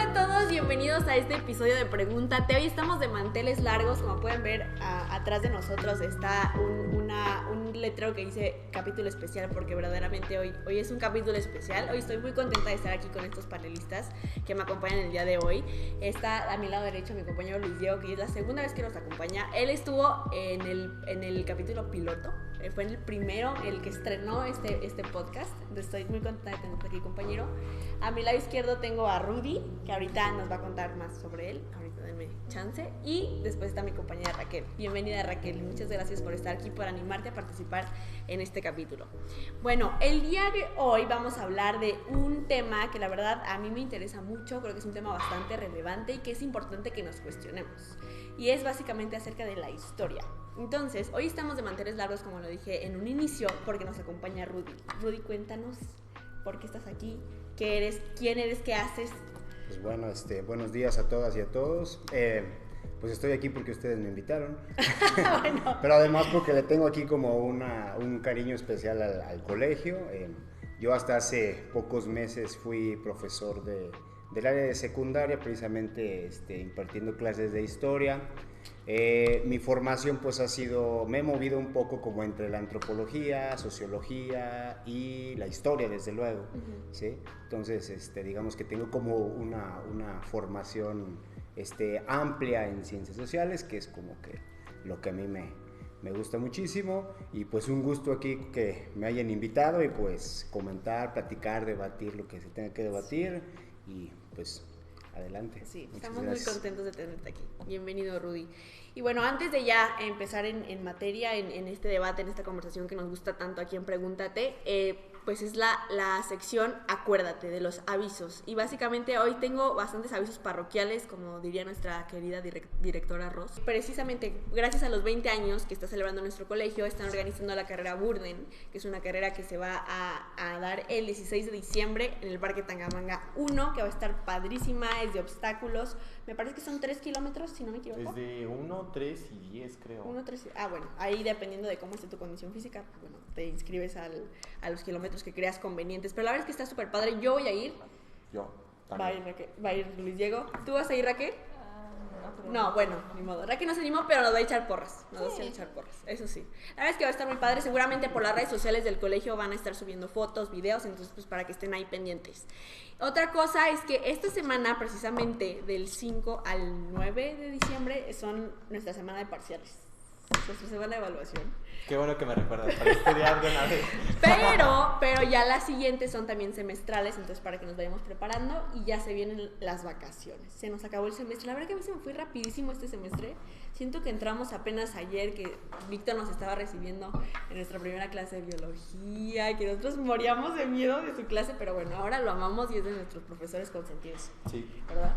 a todos, bienvenidos a este episodio de Pregúntate. Hoy estamos de manteles largos, como pueden ver atrás de nosotros está un letrero que dice capítulo especial, porque verdaderamente hoy es un capítulo especial. Hoy estoy muy contenta de estar aquí con estos panelistas que me acompañan el día de hoy. Está a mi lado derecho mi compañero Luis Diego, que es la segunda vez que nos acompaña. Él estuvo en el capítulo piloto, fue en el primero, el que estrenó este podcast. Entonces estoy muy contenta de tenerte aquí, compañero. A mi lado izquierdo tengo a Rudy, que ahorita nos va a contar más sobre él. Ahorita denme chance. Y después está mi compañera Raquel. Bienvenida, Raquel. Muchas gracias por estar aquí, por animarte a participar en este capítulo. Bueno, el día de hoy vamos a hablar de un tema que la verdad a mí me interesa mucho. Creo que es un tema bastante relevante y que es importante que nos cuestionemos. Y es básicamente acerca de la historia. Entonces, hoy estamos de manteles largos, como lo dije en un inicio, porque nos acompaña Rudy. Rudy, cuéntanos por qué estás aquí, qué eres, quién eres, qué haces. Pues bueno, buenos días a todas y a todos. Pues estoy aquí porque ustedes me invitaron. Bueno. Pero además porque le tengo aquí como un cariño especial al colegio. Yo hasta hace pocos meses fui profesor del área de secundaria, precisamente impartiendo clases de historia. Mi formación pues me he movido un poco como entre la antropología, sociología y la historia, desde luego, ¿sí? Entonces, digamos que tengo como una formación amplia en ciencias sociales, que es como que lo que a mí me gusta muchísimo, y pues un gusto aquí que me hayan invitado y pues comentar, platicar, debatir lo que se tenga que debatir, y pues adelante. Sí, estamos muy contentos de tenerte aquí. Bienvenido, Rudy. Y bueno, antes de ya empezar en materia, en este debate, en esta conversación que nos gusta tanto aquí en Pregúntate, pues es la sección Acuérdate, de los avisos. Y básicamente hoy tengo bastantes avisos parroquiales, como diría nuestra querida directora Ross. Precisamente gracias a los 20 años que está celebrando nuestro colegio, están organizando la carrera Burden, que es una carrera que se va a dar el 16 de diciembre en el Parque Tangamanga 1, que va a estar padrísima, es de obstáculos. Me parece que son 3 kilómetros, si no me equivoco. Es de 1, 3 y 10, creo. 1, 3, bueno, ahí dependiendo de cómo esté tu condición física, pues bueno, te inscribes a los kilómetros que creas convenientes. Pero la verdad es que está súper padre. Yo voy a ir. Yo también. Va a ir Luis Diego. ¿Tú vas a ir, Raquel? No, bueno, ni modo. Raquel no se animó, pero nos va a echar porras. Nos va a echar porras, eso sí. La verdad es que va a estar muy padre. Seguramente por las redes sociales del colegio van a estar subiendo fotos, videos, entonces pues para que estén ahí pendientes. Otra cosa es que esta semana, precisamente del 5 al 9 de diciembre, son nuestra semana de parciales. Nuestra semana de evaluación. Qué bueno que me recuerdas para estudiar de una vez. Pero ya las siguientes son también semestrales, entonces para que nos vayamos preparando, y ya se vienen las vacaciones. Se nos acabó el semestre. La verdad que a mí se me fue rapidísimo este semestre. Siento que entramos apenas ayer, que Víctor nos estaba recibiendo en nuestra primera clase de biología, que nosotros moríamos de miedo de su clase, pero bueno, ahora lo amamos y es de nuestros profesores consentidos. Sí. ¿Verdad?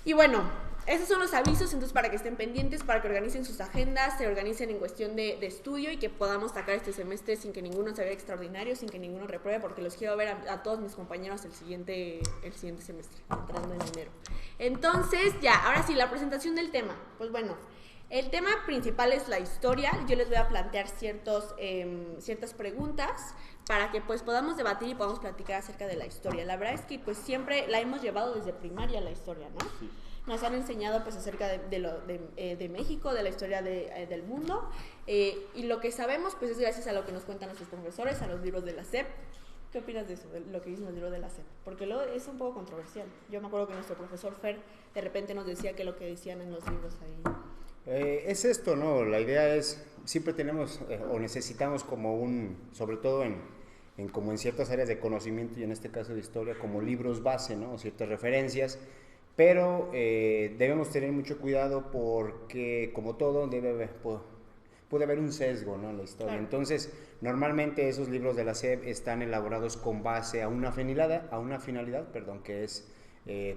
Y bueno, esos son los avisos, entonces para que estén pendientes, para que organicen sus agendas, se organicen en cuestión de estudio y que podamos sacar este semestre sin que ninguno se vea extraordinario, sin que ninguno repruebe, porque los quiero ver a todos mis compañeros el siguiente semestre, entrando en enero. Entonces, ya, ahora sí, la presentación del tema. Pues bueno, el tema principal es la historia. Yo les voy a plantear ciertas preguntas para que pues podamos debatir y podamos platicar acerca de la historia. La verdad es que pues siempre la hemos llevado desde primaria, la historia, ¿no? Sí. Nos han enseñado pues acerca de México, de la historia del mundo, y lo que sabemos pues es gracias a lo que nos cuentan nuestros profesores, a los libros de la SEP. ¿Qué opinas de eso, de lo que dicen los libros de la SEP? Porque luego es un poco controversial. Yo me acuerdo que nuestro profesor Fer de repente nos decía que lo que decían en los libros ahí... Es esto, ¿no? La idea es, siempre tenemos o necesitamos como sobre todo como en ciertas áreas de conocimiento, y en este caso de historia, como libros base, ¿no? O ciertas referencias, pero debemos tener mucho cuidado porque, como todo, puede haber un sesgo, ¿no? En la historia. Claro. Entonces, normalmente esos libros de la SEP están elaborados con base a una finalidad, que es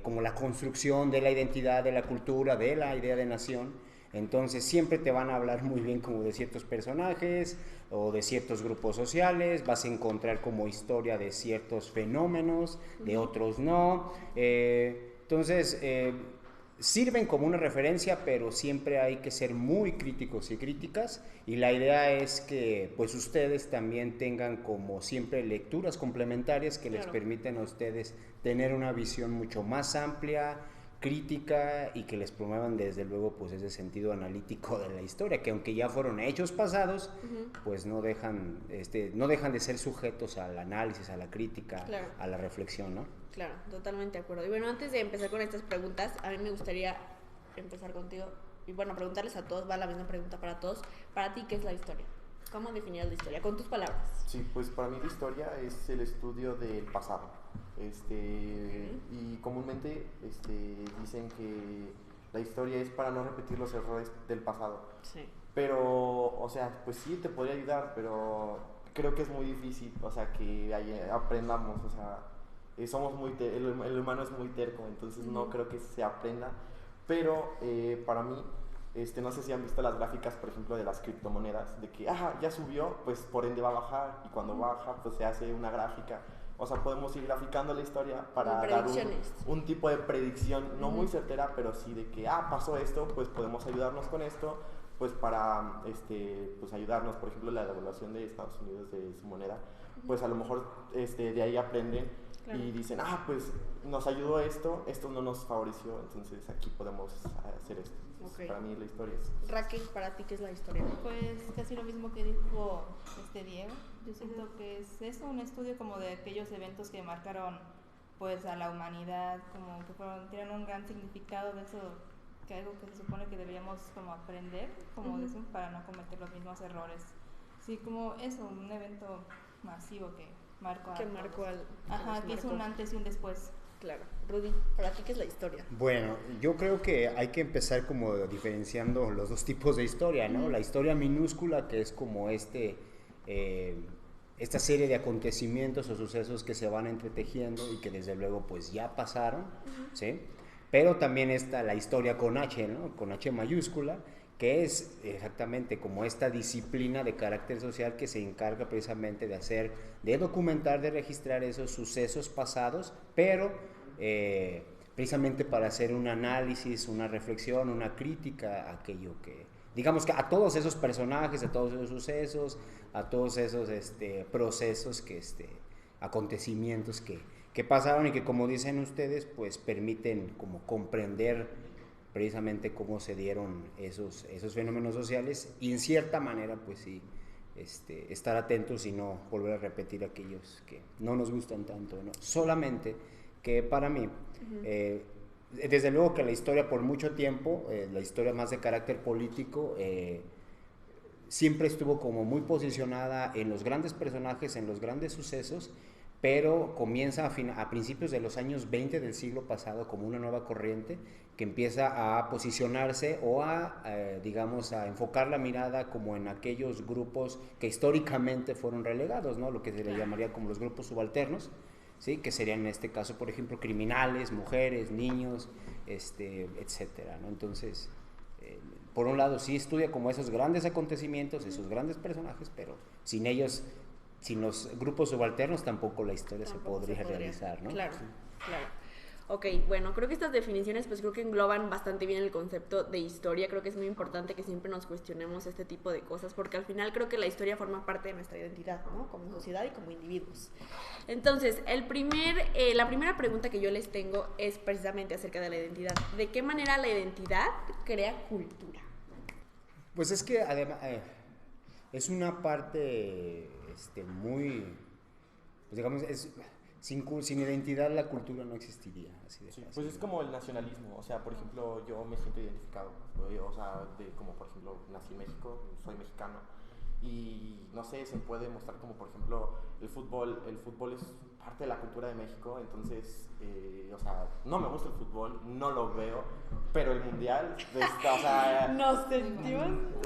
como la construcción de la identidad, de la cultura, de la idea de nación. Entonces siempre te van a hablar muy bien como de ciertos personajes o de ciertos grupos sociales, vas a encontrar como historia de ciertos fenómenos, de otros no. Entonces sirven como una referencia, pero siempre hay que ser muy críticos y críticas, y la idea es que pues ustedes también tengan como siempre lecturas complementarias que les permiten a ustedes tener una visión mucho más amplia, crítica, y que les promuevan desde luego pues ese sentido analítico de la historia, que aunque ya fueron hechos pasados, pues no dejan de ser sujetos al análisis, a la crítica, a la reflexión, ¿no? Claro, totalmente de acuerdo. Y bueno, antes de empezar con estas preguntas, a mí me gustaría empezar contigo y bueno, preguntarles a todos, va la misma pregunta para todos. Para ti, ¿qué es la historia? ¿Cómo definir la historia? Con tus palabras. Sí, pues para mí la historia es el estudio del pasado. Y comúnmente dicen que la historia es para no repetir los errores del pasado. Sí. Pero, o sea, pues sí te podría ayudar, pero creo que es muy difícil, o sea, que aprendamos, o sea, somos el humano es muy terco, entonces no creo que se aprenda, pero para mí, no sé si han visto las gráficas, por ejemplo, de las criptomonedas, de que, ya subió, pues por ende va a bajar, y cuando baja, pues se hace una gráfica. O sea, podemos ir graficando la historia para dar un tipo de predicción, no muy certera, pero sí de que, pasó esto, pues podemos ayudarnos con esto, pues para pues ayudarnos, por ejemplo, la devaluación de Estados Unidos de su moneda, pues a lo mejor de ahí aprenden y dicen, pues nos ayudó esto no nos favoreció, entonces aquí podemos hacer esto. Entonces, para mí la historia es... Raquel, ¿para ti qué es la historia? Pues casi lo mismo que dijo Diego. Yo siento que es eso, un estudio como de aquellos eventos que marcaron pues a la humanidad, como que tienen un gran significado de eso, que algo que se supone que deberíamos como aprender, como de eso, para no cometer los mismos errores. Sí, como eso, un evento masivo que marcó que hizo un antes y un después. Claro. Rudy, ¿para ti qué es la historia? Bueno, yo creo que hay que empezar como diferenciando los dos tipos de historia, ¿no? La historia minúscula, que es como esta serie de acontecimientos o sucesos que se van entretejiendo y que desde luego pues ya pasaron, ¿sí? Pero también está la historia con H, ¿no? Con H mayúscula, que es exactamente como esta disciplina de carácter social que se encarga precisamente de documentar, de registrar esos sucesos pasados, pero precisamente para hacer un análisis, una reflexión, una crítica a aquello que, digamos que a todos esos personajes, a todos esos sucesos, a todos esos procesos, acontecimientos que pasaron y que, como dicen ustedes, pues permiten como comprender precisamente cómo se dieron esos fenómenos sociales y en cierta manera pues sí estar atentos y no volver a repetir aquellos que no nos gustan tanto, ¿no? Solamente que para mí desde luego que la historia por mucho tiempo, la historia más de carácter político, siempre estuvo como muy posicionada en los grandes personajes, en los grandes sucesos, pero comienza a principios de los años 20 del siglo pasado como una nueva corriente que empieza a posicionarse o digamos, a enfocar la mirada como en aquellos grupos que históricamente fueron relegados, ¿no? Lo que se le llamaría como los grupos subalternos, ¿sí? Que serían en este caso, por ejemplo, criminales, mujeres, niños, etcétera, ¿no? Entonces, por un lado sí estudia como esos grandes acontecimientos, esos grandes personajes, pero sin ellos, sin los grupos subalternos, tampoco la historia se podría realizar, ¿no? Claro, claro. Ok, bueno, creo que estas definiciones pues creo que engloban bastante bien el concepto de historia. Creo que es muy importante que siempre nos cuestionemos este tipo de cosas, porque al final creo que la historia forma parte de nuestra identidad, ¿no? Como sociedad y como individuos. Entonces, la primera pregunta que yo les tengo es precisamente acerca de la identidad. ¿De qué manera la identidad crea cultura? Pues es que además es una parte muy, pues digamos, sin identidad la cultura no existiría, así de fácil. Pues es como el nacionalismo, o sea, por ejemplo, yo me siento identificado, o sea, como por ejemplo, nací en México, soy mexicano, y no sé, se puede mostrar como por ejemplo, el fútbol es parte de la cultura de México, entonces, o sea, no me gusta el fútbol, no lo veo, pero el mundial, o sea,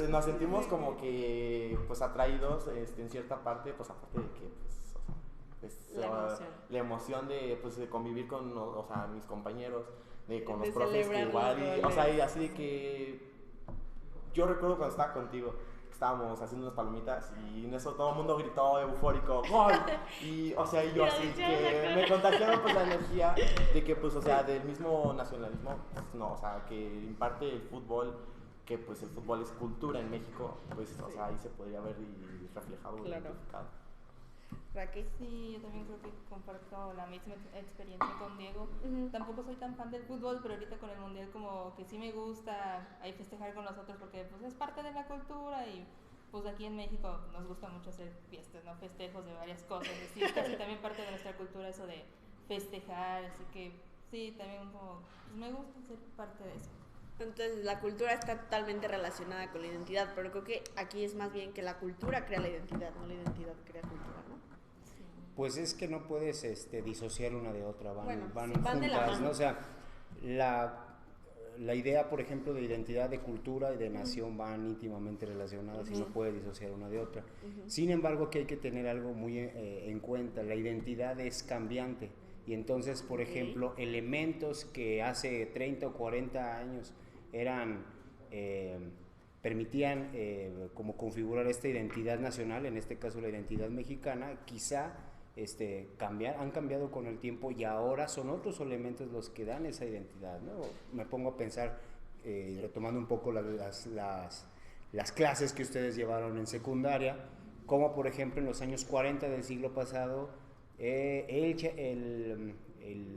nos sentimos como que, pues, atraídos en cierta parte, pues, aparte de que, pues, la emoción de, pues, de convivir con, o sea, mis compañeros, con los profes que igual, o sea, y así de que yo recuerdo cuando estaba contigo, estábamos haciendo unas palomitas y en eso todo el mundo gritó eufórico, ¡gol! Y, o sea, y yo así que me contagiaron pues la energía de que, pues, o sea, del mismo nacionalismo, pues, no, o sea, que en parte el fútbol, que pues el fútbol es cultura en México, pues, o sea, ahí se podría ver y reflejado, identificado. Raquel. Sí, yo también creo que comparto la misma experiencia con Diego. Tampoco soy tan fan del fútbol, pero ahorita con el mundial como que sí me gusta ahí festejar con nosotros porque pues es parte de la cultura y pues aquí en México nos gusta mucho hacer fiestas, ¿no? Festejos de varias cosas. Sí, es casi también parte de nuestra cultura eso de festejar, así que sí, también como pues me gusta ser parte de eso. Entonces la cultura está totalmente relacionada con la identidad, pero creo que aquí es más bien que la cultura crea la identidad, no la identidad crea cultura, ¿no? Pues es que no puedes disociar una de otra, van van de la juntas, mano. ¿no? O sea, la idea, por ejemplo, de identidad, de cultura y de nación van íntimamente relacionadas y no puedes disociar una de otra. Sin embargo, que hay que tener algo muy en cuenta, la identidad es cambiante y entonces, por ejemplo, elementos que hace 30 o 40 años eran... permitían como configurar esta identidad nacional, en este caso la identidad mexicana, quizá han cambiado con el tiempo y ahora son otros elementos los que dan esa identidad, ¿no? Me pongo a pensar, retomando un poco las clases que ustedes llevaron en secundaria, como por ejemplo en los años 40 del siglo pasado,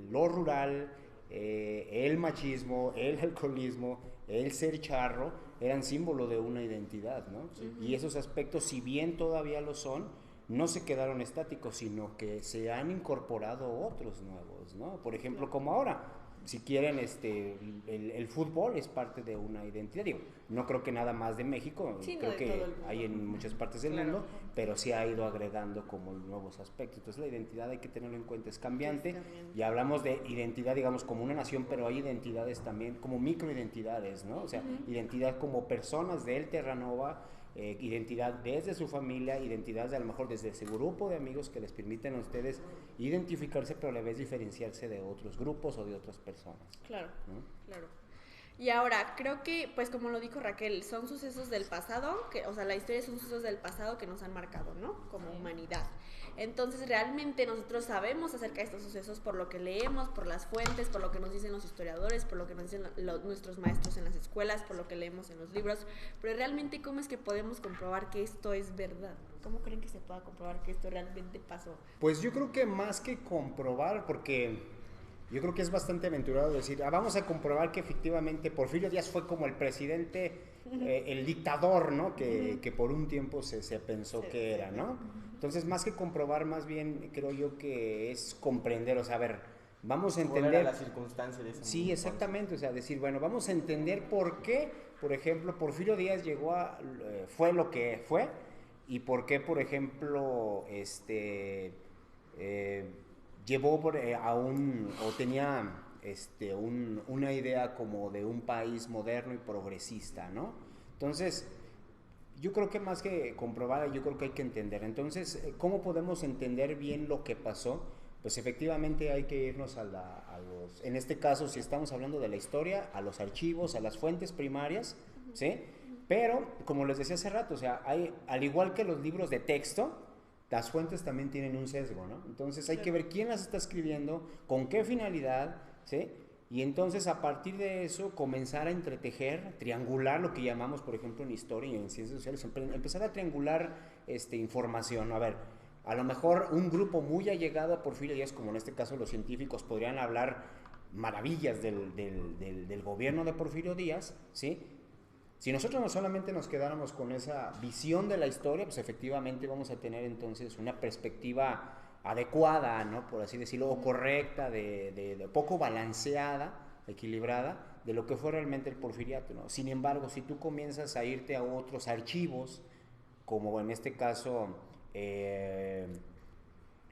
lo rural, el machismo, el alcoholismo, el ser charro, eran símbolo de una identidad, ¿no? Y esos aspectos, si bien todavía lo son, no se quedaron estáticos, sino que se han incorporado otros nuevos, ¿no? Por ejemplo, como ahora, si quieren, el fútbol es parte de una identidad. Digo, no creo que nada más de México, Sí, creo no, que hay en muchas partes del mundo, pero sí ha ido agregando como nuevos aspectos. Entonces la identidad hay que tenerlo en cuenta, es cambiante. Y hablamos de identidad, digamos, como una nación, pero hay identidades también como microidentidades, ¿no? O sea, identidad como personas del Terranova, identidad desde su familia, identidad a lo mejor desde ese grupo de amigos que les permiten a ustedes identificarse, pero a la vez diferenciarse de otros grupos o de otras personas. Claro, ¿no? claro. Y ahora, creo que, pues como lo dijo Raquel, son sucesos del pasado, o sea, la historia son sucesos del pasado que nos han marcado, ¿no? Como humanidad. Entonces, realmente nosotros sabemos acerca de estos sucesos por lo que leemos, por las fuentes, por lo que nos dicen los historiadores, por lo que nos dicen nuestros maestros en las escuelas, por lo que leemos en los libros, pero realmente, ¿cómo es que podemos comprobar que esto es verdad? ¿Cómo creen que se pueda comprobar que esto realmente pasó? Pues yo creo que más que comprobar, porque yo creo que es bastante aventurado decir, vamos a comprobar que efectivamente Porfirio Díaz fue como el presidente, el dictador, ¿no? Que por un tiempo se pensó que era, ¿no? Entonces, más que comprobar, más bien creo yo que es comprender, o sea, a ver, vamos a entender... las circunstancias de ese Sí, exactamente, o sea, decir, bueno, vamos a entender por qué, por ejemplo, Porfirio Díaz fue lo que fue, y por qué, por ejemplo, llevó o tenía una idea como de un país moderno y progresista, ¿no? Entonces, yo creo que más que comprobar, yo creo que hay que entender. Entonces, ¿cómo podemos entender bien lo que pasó? Pues efectivamente hay que irnos en este caso, si estamos hablando de la historia, a los archivos, a las fuentes primarias, ¿sí? Pero, como les decía hace rato, o sea, al igual que los libros de texto, las fuentes también tienen un sesgo, ¿no? Entonces hay que ver quién las está escribiendo, con qué finalidad, ¿sí? Y entonces a partir de eso comenzar a entretejer, triangular lo que llamamos, por ejemplo, en historia y en ciencias sociales, empezar a triangular información. A ver, a lo mejor un grupo muy allegado a Porfirio Díaz, como en este caso los científicos, podrían hablar maravillas del gobierno de Porfirio Díaz, ¿sí? Si nosotros no solamente nos quedáramos con esa visión de la historia, pues efectivamente vamos a tener entonces una perspectiva adecuada, ¿no? Por así decirlo, o correcta, de poco balanceada, equilibrada, de lo que fue realmente el porfiriato, ¿no? Sin embargo, si tú comienzas a irte a otros archivos, como en este caso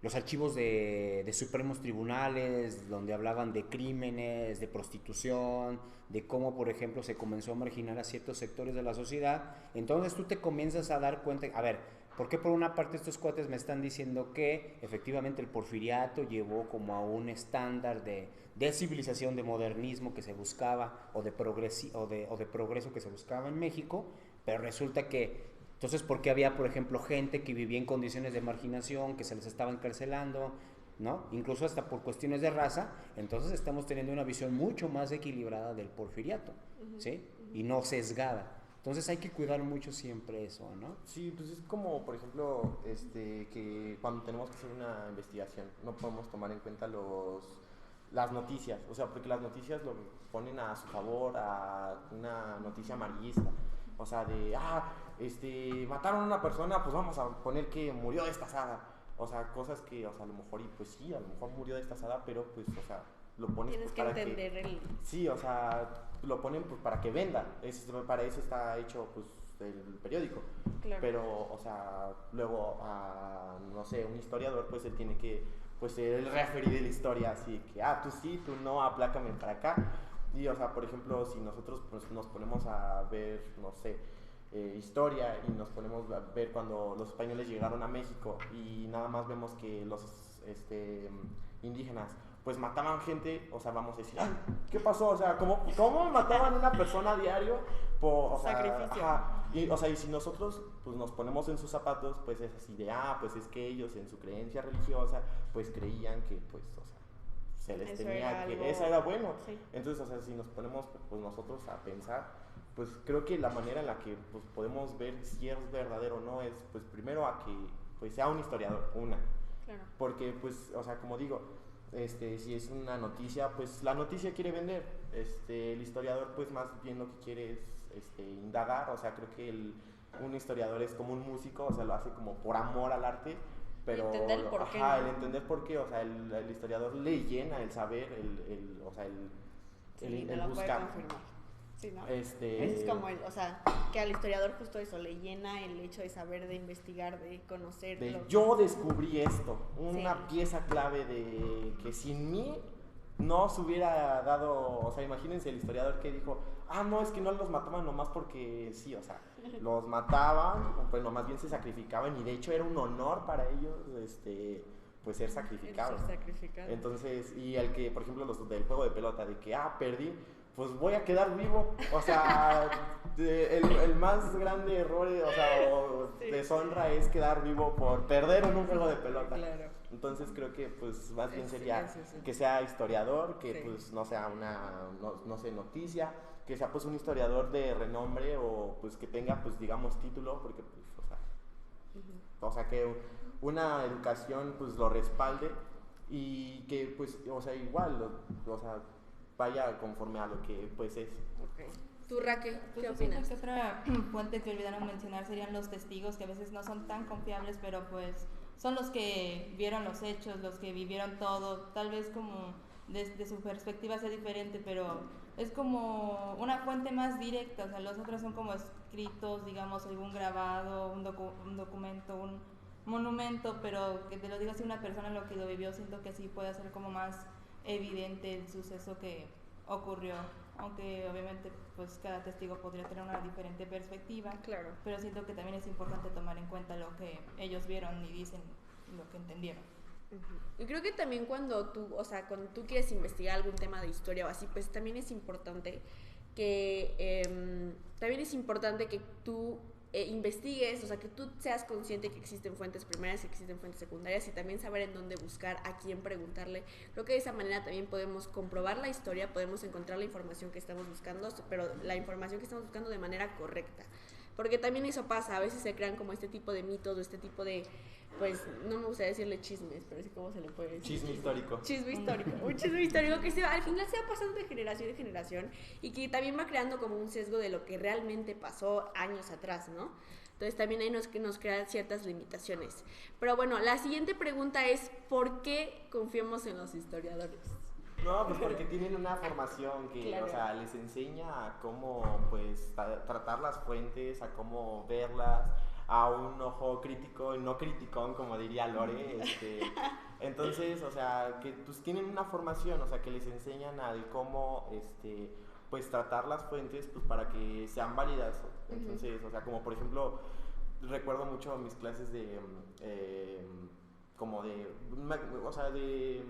los archivos de supremos tribunales, donde hablaban de crímenes, de prostitución, de cómo, por ejemplo, se comenzó a marginar a ciertos sectores de la sociedad, entonces tú te comienzas a dar cuenta, a ver, ¿por qué por una parte estos cuates me están diciendo que efectivamente el porfiriato llevó como a un estándar de civilización, de modernismo que se buscaba, o de progreso que se buscaba en México, pero resulta que Entonces, porque había, por ejemplo, gente que vivía en condiciones de marginación, que se les estaba encarcelando, ¿no? Incluso hasta por cuestiones de raza. Entonces estamos teniendo una visión mucho más equilibrada del porfiriato, ¿sí? Y no sesgada. Entonces hay que cuidar mucho siempre eso, ¿no? Sí, pues es como, por ejemplo, que cuando tenemos que hacer una investigación, no podemos tomar en cuenta las noticias, o sea, porque las noticias lo ponen a su favor a una noticia amarillista, o sea, mataron a una persona, pues vamos a poner que murió destazada, o sea, cosas que, o sea, a lo mejor, y pues sí, a lo mejor murió destazada, pero pues, o sea, lo pones Tienes pues, que entender el... Sí, o sea, lo ponen pues para que venda, para eso está hecho pues el periódico. Claro. Pero, o sea, luego, no sé, un historiador pues él tiene que pues ser el referee de la historia, así que, tú sí, tú no, aplácame para acá. Y, o sea, por ejemplo, si nosotros pues, nos ponemos a ver, no sé, historia y nos ponemos a ver cuando los españoles llegaron a México y nada más vemos que los indígenas pues mataban gente, o sea, vamos a decir, ay, ¿qué pasó? O sea, ¿cómo mataban a una persona a diario? O sea, sacrificio. Y, o sea, y si nosotros pues nos ponemos en sus zapatos, pues es así de, pues es que ellos en su creencia religiosa, pues creían que, pues, o sea, se les eso tenía que, algo... eso era bueno. Sí. Entonces, o sea, si nos ponemos pues nosotros a pensar, pues creo que la manera en la que pues, podemos ver si es verdadero o no es, pues primero a que pues sea un historiador, Claro. porque pues, o sea, como digo, si es una noticia, pues la noticia quiere vender, el historiador pues más bien lo que quiere es indagar, o sea, creo que un historiador es como un músico, o sea, lo hace como por amor al arte, pero entender el por qué, ¿no? El entender por qué, o sea, el historiador le llena el saber, o sea, sí, el lo buscar. puede confirmar. Sí, ¿no? Es como o sea, que al historiador justo eso le llena el hecho de saber, de investigar, de conocer. Yo descubrí esto, una pieza clave de que sin mí no se hubiera dado, o sea, imagínense el historiador que dijo, no, es que no los mataban nomás porque sí, o sea, los mataban, pues más bien se sacrificaban y de hecho era un honor para ellos, pues ser sacrificados. Entonces, y el que, por ejemplo, los del juego de pelota, de que, perdí, pues voy a quedar vivo, o sea, el más grande error, o sea, deshonra es quedar vivo por perder en un juego de pelota. Claro. Entonces creo que pues más bien sería que sea historiador, que pues no sea no sé, noticia, que sea pues un historiador de renombre o pues que tenga pues digamos título, porque pues, o sea que una educación pues lo respalde y que pues, o sea, igual, o sea, vaya conforme a lo que pues es. Okay. ¿Tú, Raquel, qué opinas? opinas? Otra fuente que olvidaron mencionar serían los testigos, que a veces no son tan confiables, pero pues son los que vieron los hechos, los que vivieron todo, tal vez como desde su perspectiva sea diferente, pero es como una fuente más directa, o sea, los otros son como escritos, digamos, algún grabado, un documento, un monumento, pero que te lo diga así una persona lo que lo vivió, siento que sí puede ser como más evidente el suceso que ocurrió, aunque obviamente pues cada testigo podría tener una diferente perspectiva, claro, pero siento que también es importante tomar en cuenta lo que ellos vieron y dicen, lo que entendieron. Y creo que también cuando tú quieres investigar algún tema de historia o así, pues también es importante que tú investigues, o sea, que tú seas consciente que existen fuentes primeras, que existen fuentes secundarias y también saber en dónde buscar, a quién preguntarle. Creo que de esa manera también podemos comprobar la historia, podemos encontrar la información que estamos buscando, pero la información que estamos buscando de manera correcta. Porque también eso pasa, a veces se crean como este tipo de mitos o este tipo de, pues, no me gustaría decirle chismes, pero sí, ¿cómo se le puede decir? Chisme histórico. Chisme histórico, un chisme histórico que al final se va pasando de generación en generación y que también va creando como un sesgo de lo que realmente pasó años atrás, ¿no? Entonces también ahí nos crean ciertas limitaciones. Pero bueno, la siguiente pregunta es, ¿por qué confiamos en los historiadores? No, pues porque tienen una formación que, claro, o sea, les enseña a cómo, pues, tratar las fuentes, a cómo verlas, a un ojo crítico y no criticón, como diría Lore, entonces, o sea, que pues tienen una formación, o sea, que les enseñan a cómo, pues, tratar las fuentes, pues, para que sean válidas, entonces, o sea, como por ejemplo, recuerdo mucho mis clases de, como de, o sea, de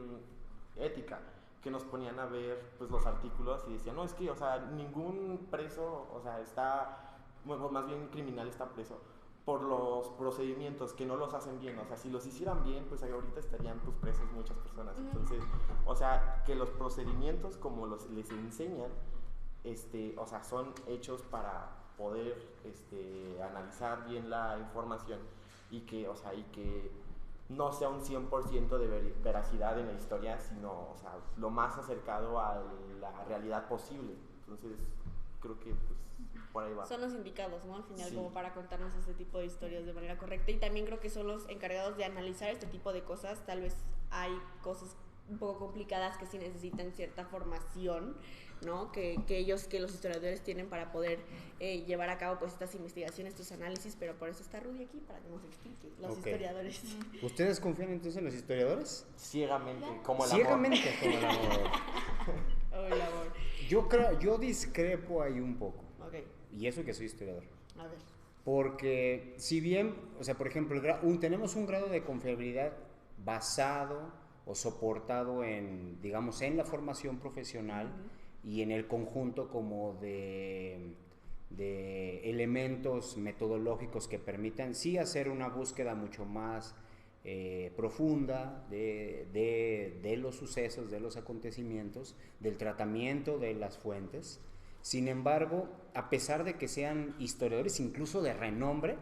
ética, que nos ponían a ver pues los artículos y decían, no, es que, o sea, ningún preso, o sea, está, bueno, más bien criminal está preso, por los procedimientos que no los hacen bien. O sea, si los hicieran bien, pues ahorita estarían pues presos muchas personas. Entonces, o sea, que los procedimientos como les enseñan, o sea, son hechos para poder analizar bien la información y que, o sea, y que no sea un 100% de veracidad en la historia, sino, o sea, lo más acercado a la realidad posible. Entonces, creo que pues por ahí va. Son los indicados, ¿no? Al final, Sí. como para contarnos este tipo de historias de manera correcta, y también creo que son los encargados de analizar este tipo de cosas. Tal vez hay cosas un poco complicadas que sí necesitan cierta formación, ¿no? Que los historiadores tienen para poder llevar a cabo pues estas investigaciones, estos análisis, pero por eso está Rudy aquí, para que nos explique, los historiadores. ¿Ustedes confían entonces en los historiadores? Ciegamente, como el Ciegamente amor. como el amor. Oh, el amor. Yo discrepo ahí un poco. Ok, Y eso que soy historiador. a ver. Porque si bien, o sea, por ejemplo, tenemos un grado de confiabilidad basado o soportado en, digamos, en la formación profesional y en el conjunto como de elementos metodológicos que permitan sí hacer una búsqueda mucho más profunda de los sucesos, de los acontecimientos, del tratamiento de las fuentes. Sin embargo, a pesar de que sean historiadores incluso de renombre,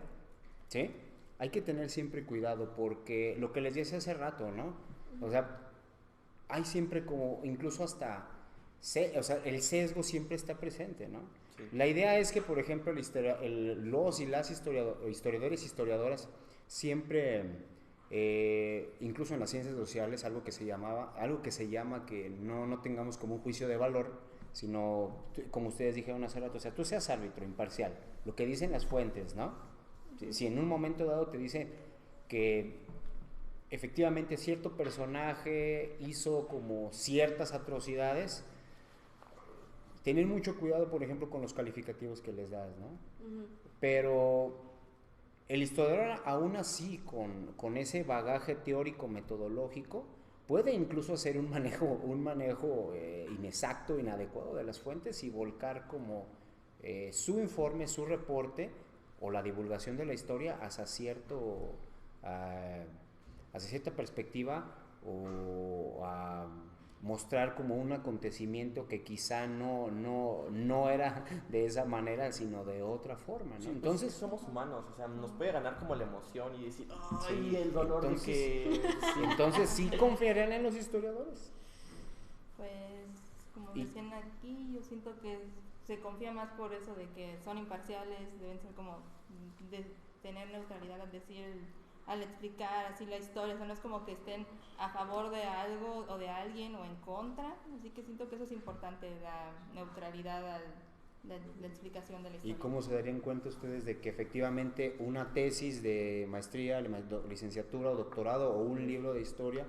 ¿sí? Hay que tener siempre cuidado porque lo que les decía hace rato, ¿no? O sea, hay siempre como, incluso hasta, o sea, el sesgo siempre está presente, ¿no? Sí. La idea es que, por ejemplo, los y las historiadores y historiadoras siempre, incluso en las ciencias sociales, algo que se llama que no tengamos como un juicio de valor, sino, como ustedes dijeron hace rato, o sea, tú seas árbitro, imparcial, lo que dicen las fuentes, ¿no? Si en un momento dado te dice que efectivamente cierto personaje hizo como ciertas atrocidades, tener mucho cuidado, por ejemplo, con los calificativos que les das, ¿no? Pero el historiador, aún así, con ese bagaje teórico metodológico, puede incluso hacer un manejo inexacto, inadecuado de las fuentes y volcar como su informe, su reporte o la divulgación de la historia hacia cierta perspectiva o a mostrar como un acontecimiento que quizá no era de esa manera, sino de otra forma, ¿no? Sí, entonces pues somos humanos, o sea, nos puede ganar como la emoción y decir, ay, sí, el dolor entonces, de que... Sí. entonces sí confiarían en los historiadores. Pues, como Y- decían aquí, yo siento que se confía más por eso de que son imparciales, deben ser como de tener neutralidad al decir, al explicar así la historia, o sea, no es como que estén a favor de algo o de alguien o en contra, así que siento que eso es importante, la neutralidad la explicación de la ¿Y historia. cómo se darían cuenta ustedes de que efectivamente una tesis de maestría, licenciatura o doctorado o un libro de historia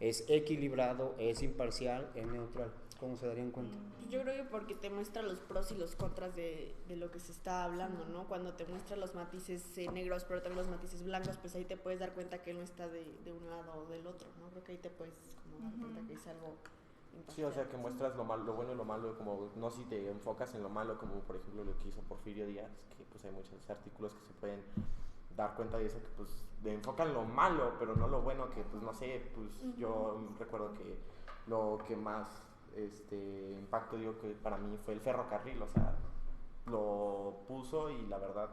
es equilibrado, es imparcial, es neutral? ¿Cómo se darían cuenta? Yo creo que porque te muestra los pros y los contras de lo que se está hablando, ¿no? Cuando te muestra los matices negros, pero también los matices blancos, pues ahí te puedes dar cuenta que él no está de un lado o del otro, ¿no? Creo que ahí te puedes como dar cuenta que es algo imparcial. Sí, o sea, que muestras lo malo, lo bueno y lo malo, como no si te enfocas en lo malo, como por ejemplo lo que hizo Porfirio Díaz, que pues hay muchos artículos que se pueden dar cuenta de eso, que pues enfocan lo malo, pero no lo bueno, que pues no sé, pues yo recuerdo que lo que más impacto digo que para mí fue el ferrocarril, o sea, lo puso y la verdad,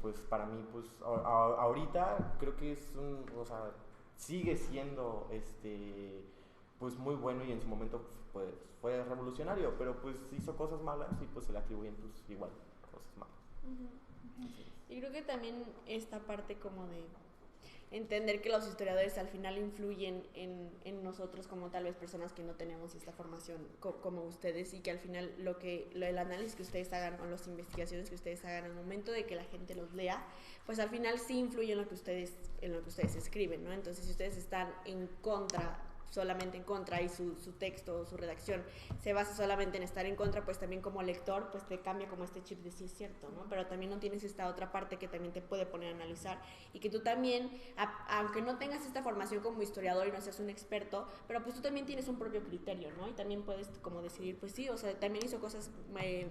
pues para mí, pues ahorita creo que es o sea, sigue siendo, pues muy bueno y en su momento pues fue revolucionario, pero pues hizo cosas malas y pues se le atribuyen pues igual cosas malas. Y creo que también esta parte como de entender que los historiadores al final influyen en nosotros como tal vez personas que no tenemos esta formación como ustedes, y que al final el análisis que ustedes hagan o las investigaciones que ustedes hagan al momento de que la gente los lea, pues al final sí influye en lo que ustedes escriben, ¿no? Entonces si ustedes están en contra solamente en contra y su texto, su redacción se basa solamente en estar en contra, pues también como lector pues te cambia como este chip de sí es cierto, ¿no? Pero también no tienes esta otra parte que también te puede poner a analizar y que tú también, aunque no tengas esta formación como historiador y no seas un experto, pero pues tú también tienes un propio criterio, ¿no? Y también puedes como decidir, pues sí, o sea, también hizo cosas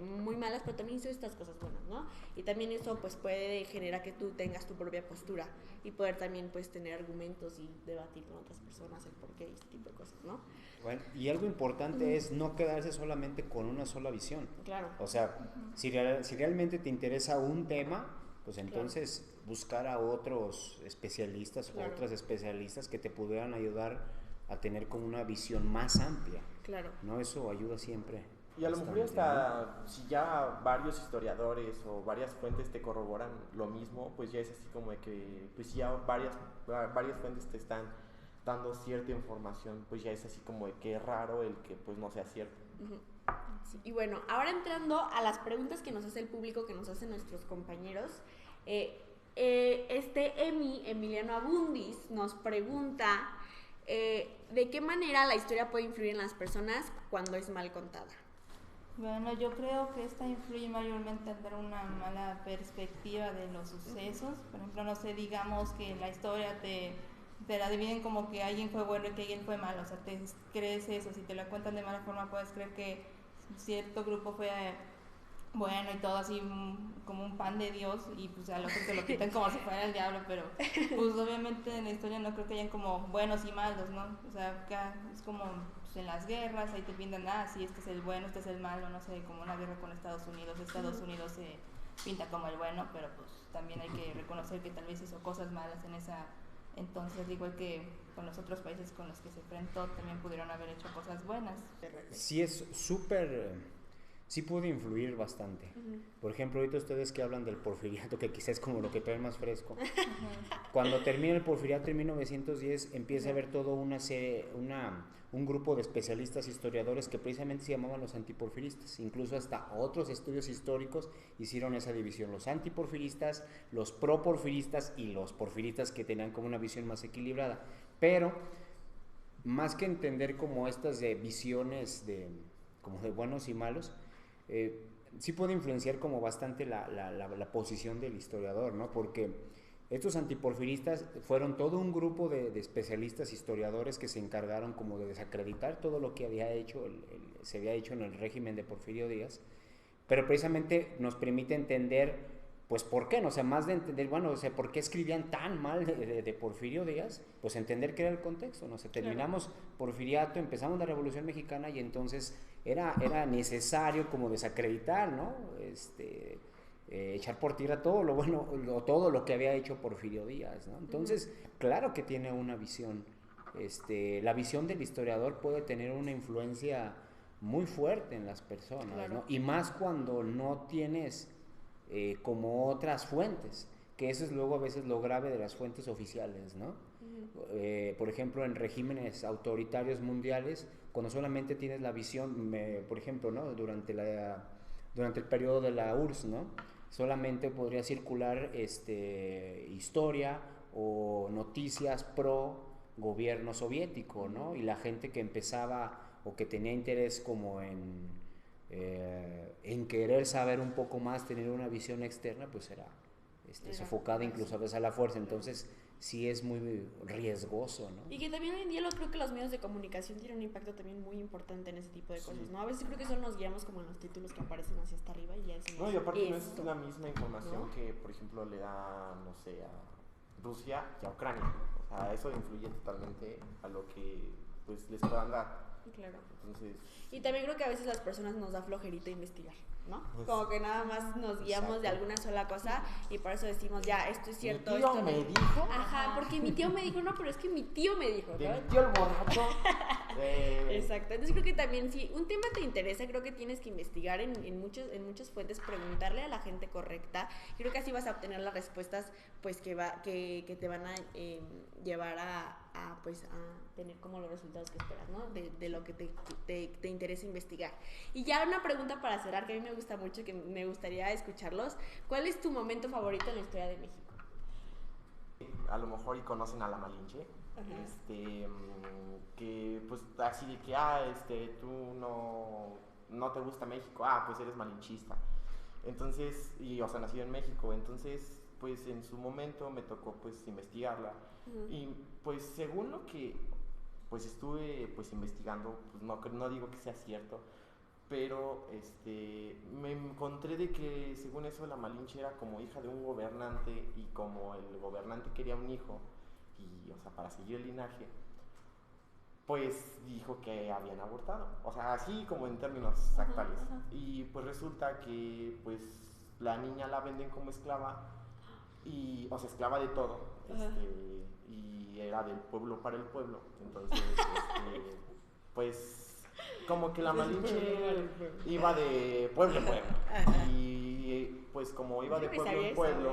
muy malas, pero también hizo estas cosas buenas, ¿no? Y también eso pues puede generar que tú tengas tu propia postura y poder también pues tener argumentos y debatir con otras personas el porqué y este tipo de cosas, ¿no? Bueno, y algo importante es no quedarse solamente con una sola visión. Claro. O sea, si realmente te interesa un tema, pues entonces buscar a otros especialistas o otras especialistas que te pudieran ayudar a tener como una visión más amplia. Claro. ¿No? Eso ayuda siempre. Y a lo mejor hasta si ya varios historiadores o varias fuentes te corroboran lo mismo, pues ya es así como de que pues ya varias fuentes te están dando cierta información, pues ya es así como de que es raro el que pues no sea cierto. Sí, y bueno, ahora entrando a las preguntas que nos hace el público, que nos hacen nuestros compañeros, Emiliano Abundis nos pregunta ¿de qué manera la historia puede influir en las personas cuando es mal contada? Bueno, yo creo que esta influye mayormente en dar una mala perspectiva de los sucesos. Por ejemplo, no sé, digamos que la historia te la dividen como que alguien fue bueno y que alguien fue malo. O sea, te crees eso. Si te la cuentan de mala forma, puedes creer que cierto grupo fue bueno y todo así como un pan de Dios y pues a los que se lo quitan como si fuera el diablo, pero pues obviamente en la historia no creo que hayan como buenos y malos, ¿no? O sea, acá es como pues, en las guerras, ahí te pintan, sí, este es el bueno, este es el malo, no sé, como una guerra con Estados Unidos se pinta como el bueno, pero pues también hay que reconocer que tal vez hizo cosas malas en esa entonces, igual que con los otros países con los que se enfrentó, también pudieron haber hecho cosas buenas. Sí, es súper... sí puede influir bastante. Por ejemplo, ahorita ustedes que hablan del porfiriato, que quizás es como lo que traen más fresco. Cuando termina el porfiriato en 1910, empieza a haber todo un grupo de especialistas historiadores que precisamente se llamaban los antiporfiristas. Incluso hasta otros estudios históricos hicieron esa división. Los antiporfiristas, los proporfiristas y los porfiristas que tenían como una visión más equilibrada. Pero, más que entender como estas visiones como de buenos y malos, sí puede influenciar como bastante la posición del historiador, ¿no? Porque estos antiporfiristas fueron todo un grupo de especialistas historiadores que se encargaron como de desacreditar todo lo que se había hecho en el régimen de Porfirio Díaz, pero precisamente nos permite entender pues por qué, ¿no? O sea, más de entender, bueno, o sea, por qué escribían tan mal de Porfirio Díaz, pues entender qué era el contexto, ¿no? O sea, terminamos Porfiriato, empezamos la Revolución Mexicana y entonces era necesario como desacreditar, ¿no? Echar por tierra todo lo bueno, todo lo que había hecho Porfirio Díaz, ¿no? Entonces, claro que tiene una visión, la visión del historiador puede tener una influencia muy fuerte en las personas, ¿no? Y más cuando no tienes como otras fuentes, que eso es luego a veces lo grave de las fuentes oficiales, ¿no? Por ejemplo, en regímenes autoritarios mundiales, cuando solamente tienes la visión, por ejemplo, ¿no? Durante el periodo de la URSS, ¿no? Solamente podría circular historia o noticias pro gobierno soviético, ¿no? Y la gente que empezaba o que tenía interés como en querer saber un poco más, tener una visión externa, pues era sofocada incluso a veces a la fuerza. Entonces sí es muy riesgoso, ¿no? Y que también hoy en día creo que los medios de comunicación tienen un impacto también muy importante en ese tipo de cosas, ¿no? A veces creo que solo nos guiamos como en los títulos que aparecen hacia hasta arriba y ya decimos, no, y aparte no es esto, la misma información, ¿no? Que por ejemplo le da, no sé, a Rusia y a Ucrania. O sea, eso influye totalmente a lo que pues les puedan dar. Claro. Entonces, y también creo que a veces las personas nos da flojerita investigar, ¿no? Pues, como que nada más nos guiamos de alguna sola cosa y por eso decimos, ya, esto es cierto. Mi tío esto me no. dijo. Ajá, porque mi tío me dijo, no, pero es que mi tío me dijo, ¿no? De mi tío el borracho. Exacto, entonces creo que también si un tema te interesa, creo que tienes que investigar en muchas fuentes, preguntarle a la gente correcta. Creo que así vas a obtener las respuestas pues que te van a llevar a tener como los resultados que esperas, ¿no? De lo que te interesa investigar. Y ya una pregunta para cerrar, que a mí me gusta mucho, que me gustaría escucharlos. ¿Cuál es tu momento favorito en la historia de México? A lo mejor y conocen a la Malinche, que pues así de que, tú no te gusta México, pues eres malinchista. Entonces, o sea, nacido en México, entonces, pues en su momento me tocó pues investigarla. Y pues según lo que pues estuve pues investigando, pues no digo que sea cierto, pero me encontré de que según eso la Malinche era como hija de un gobernante, y como el gobernante quería un hijo, y o sea, para seguir el linaje, pues dijo que habían abortado, o sea, así como en términos actuales. Y pues resulta que pues la niña la venden como esclava, y o sea, esclava de todo, y era del pueblo para el pueblo. Entonces pues como que la Malinche iba de pueblo en pueblo, y pues como iba de pueblo en pueblo,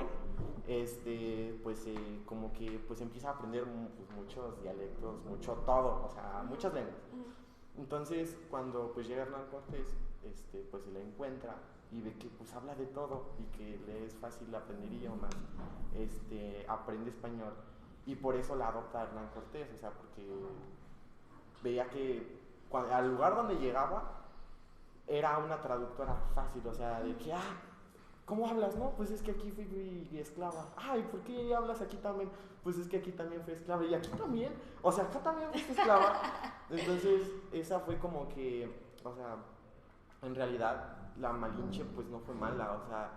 pues como que pues empieza a aprender pues, muchos dialectos, mucho todo, o sea, muchas lenguas. Entonces cuando pues llega Hernán Cortés, pues se la encuentra y ve que pues habla de todo y que le es fácil aprender idiomas, aprende español, y por eso la adopta Hernán Cortés, o sea, porque veía que al lugar donde llegaba era una traductora fácil, o sea, de que, ¿cómo hablas? No, pues es que aquí fui esclava. ¿Y por qué hablas aquí también? Pues es que aquí también fui esclava, y aquí también, o sea, acá también fuiste esclava. Entonces, esa fue como que, o sea, en realidad la Malinche pues no fue mala, o sea,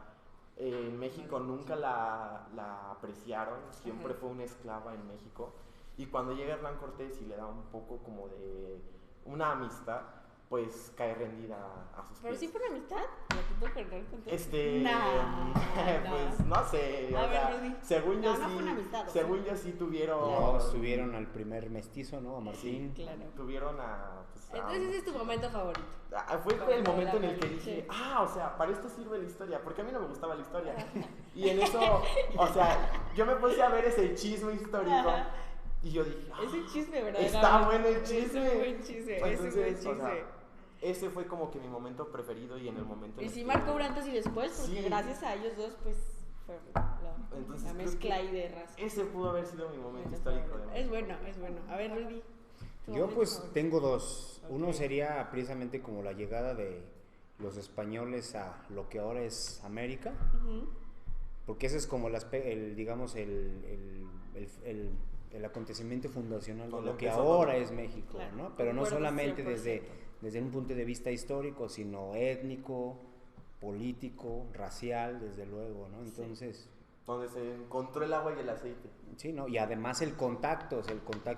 en México nunca la apreciaron, siempre fue una esclava en México. Y cuando llega Hernán Cortés y le da un poco como de una amistad, pues cae rendida a sus pies. ¿Pero sí fue una amistad? Pues no sé, a ver, según yo no fue una amistad, según yo sí tuvieron... No, tuvieron al primer mestizo, ¿no? A Martín. Sí, claro. Tuvieron Entonces ese es tu momento favorito. Fue el momento en el que dije, o sea, para esto sirve la historia, porque a mí no me gustaba la historia. Y en eso, o sea, yo me puse a ver ese chisme histórico. Y yo dije, ese chisme, ¿verdad? Está bueno el chisme. Ese buen chisme, Entonces, ese buen chisme. O sea, ese fue como que mi momento preferido, y en el momento en Y el sí que... marcó un antes y después, porque Sí. gracias a ellos dos, pues, fue Entonces, la creo mezcla que ahí de raza. ese pudo haber sido mi momento histórico. Es bueno, es bueno. A ver, Rudy. Yo pues tengo dos. Uno sería precisamente como la llegada de los españoles a lo que ahora es América, porque ese es como digamos el acontecimiento fundacional de lo que ahora es México, claro, ¿no? Pero no concuerdo solamente 100%. desde un punto de vista histórico, sino étnico, político, racial, desde luego, ¿no? Entonces... Donde se encontró el agua y el aceite. Sí, ¿no? Y además el contacto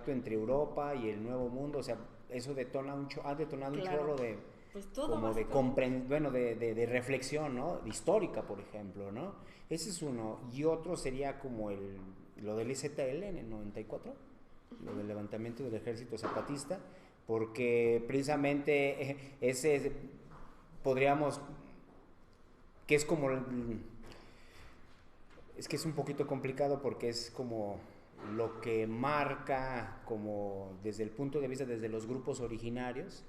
entre Europa y el Nuevo Mundo, o sea, eso ha detonado un chorro de, pues todo como de reflexión, ¿no? Histórica, por ejemplo, ¿no? Ese es uno. Y otro sería como lo del EZL en el 94, lo del levantamiento del ejército zapatista, porque precisamente ese podríamos, que es como... Es que es un poquito complicado porque es como lo que marca como desde el punto de vista desde los grupos originarios,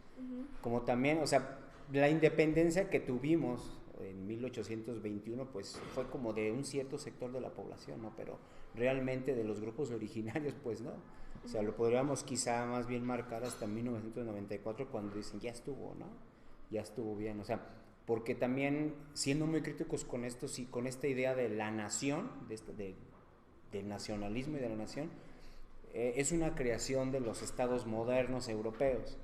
como también, o sea, la independencia que tuvimos en 1821 pues fue como de un cierto sector de la población, ¿no? Pero realmente de los grupos originarios pues no. O sea, lo podríamos quizá más bien marcar hasta 1994 cuando dicen ya estuvo, ¿no? Ya estuvo bien, o sea, porque también siendo muy críticos con esto, sí, con esta idea de la nación, del nacionalismo y de la nación, es una creación de los estados modernos europeos,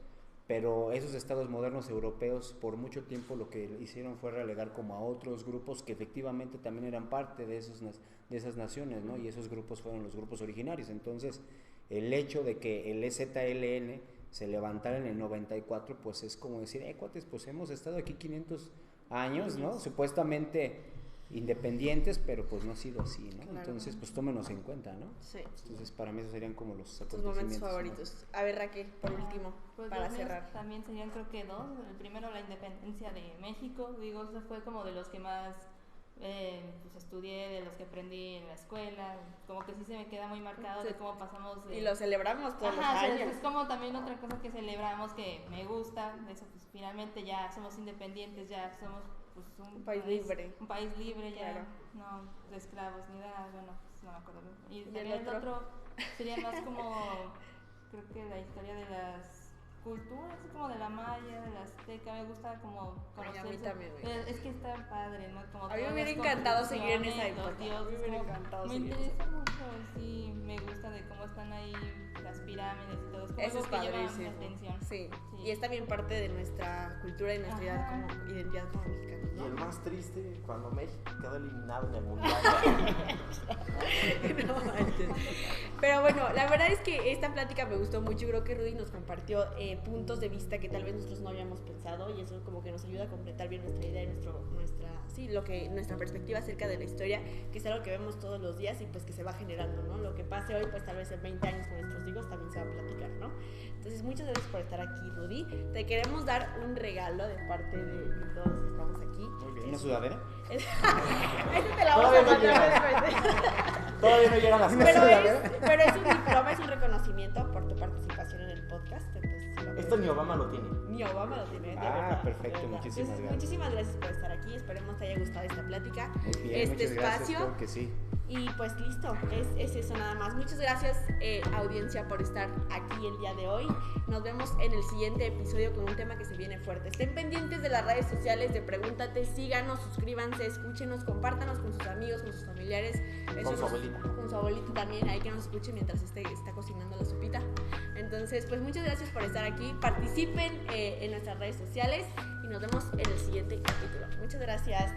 pero esos estados modernos europeos por mucho tiempo lo que hicieron fue relegar como a otros grupos que efectivamente también eran parte de esas naciones, ¿no? Y esos grupos fueron los grupos originarios. Entonces el hecho de que el EZLN se levantara en el 94, pues es como decir, cuates, pues hemos estado aquí 500 años, ¿no? Supuestamente independientes, pero pues no ha sido así, ¿no? Claro. Entonces, pues tómenos en cuenta, ¿no? Sí. Entonces, para mí esos serían como los tus momentos favoritos. ¿No? A ver, Raquel, por último, pues para cerrar. También serían creo que dos. El primero, la independencia de México. Digo, eso fue como de los que más pues estudié, de los que aprendí en la escuela, como que sí se me queda muy marcado de cómo pasamos y lo celebramos todos los años. Es como también otra cosa que celebramos que me gusta, eso pues finalmente ya somos independientes, ya somos pues un país libre. Un país libre ya, claro. no de esclavos ni de nada, bueno, pues no me acuerdo. Y el también el otro? otro sería más como, creo que la historia de las culturas, como de la maya, de la azteca, me gusta como conocer. A mí también me encanta. Es que está padre, ¿no? Como A mí me todas hubiera las encantado seguir en esa construcciones, época. los dioses, A mí me hubiera como- encantado me seguir en interesa mucho, sí, me gusta de cómo están ahí las pirámides y todo. Es como Eso algo es que llama mi padrísimo. atención. Sí. Sí. Y es también parte de nuestra cultura y nuestra Ajá. identidad como mexicanos, Y el ¿no? más triste, cuando México quedó eliminado en el mundial. No manches. Pero bueno, la verdad es que esta plática me gustó mucho. Creo que Rudy nos compartió puntos de vista que tal vez nosotros no habíamos pensado y eso como que nos ayuda a completar bien nuestra idea y nuestra perspectiva acerca de la historia, que es algo que vemos todos los días y pues que se va generando, ¿no? Lo que pase hoy, pues tal vez en 20 años con nuestros hijos también se va a platicar, ¿no? Entonces, muchas gracias por estar aquí, Rudy. Te queremos dar un regalo de parte de todos los que estamos aquí. Muy bien. ¿Una sudadera? Ese te la vamos Todavía a no mandar después. Todavía no llegan las Pero es un diploma, es un reconocimiento por tu participación en el podcast. Entonces, sí lo Esto puedes- ni Obama lo tiene. Ni Obama lo tiene. de Ah, verdad, perfecto, de verdad. muchísimas Entonces, gracias. muchísimas gracias por estar aquí. Esperemos te haya gustado esta plática. Muy bien, este muchas gracias, espacio. claro que sí. Y pues listo, es eso nada más. Muchas gracias, audiencia, por estar aquí el día de hoy. Nos vemos en el siguiente episodio con un tema que se viene fuerte. Estén pendientes de las redes sociales de Pregúntate, síganos, suscríbanse, escúchenos, compártanos con sus amigos, con sus familiares. Con su abuelita. Con su abuelito también, ahí que nos escuche mientras está cocinando la sopita. Entonces, pues muchas gracias por estar aquí. Participen en nuestras redes sociales y nos vemos en el siguiente capítulo. Muchas gracias.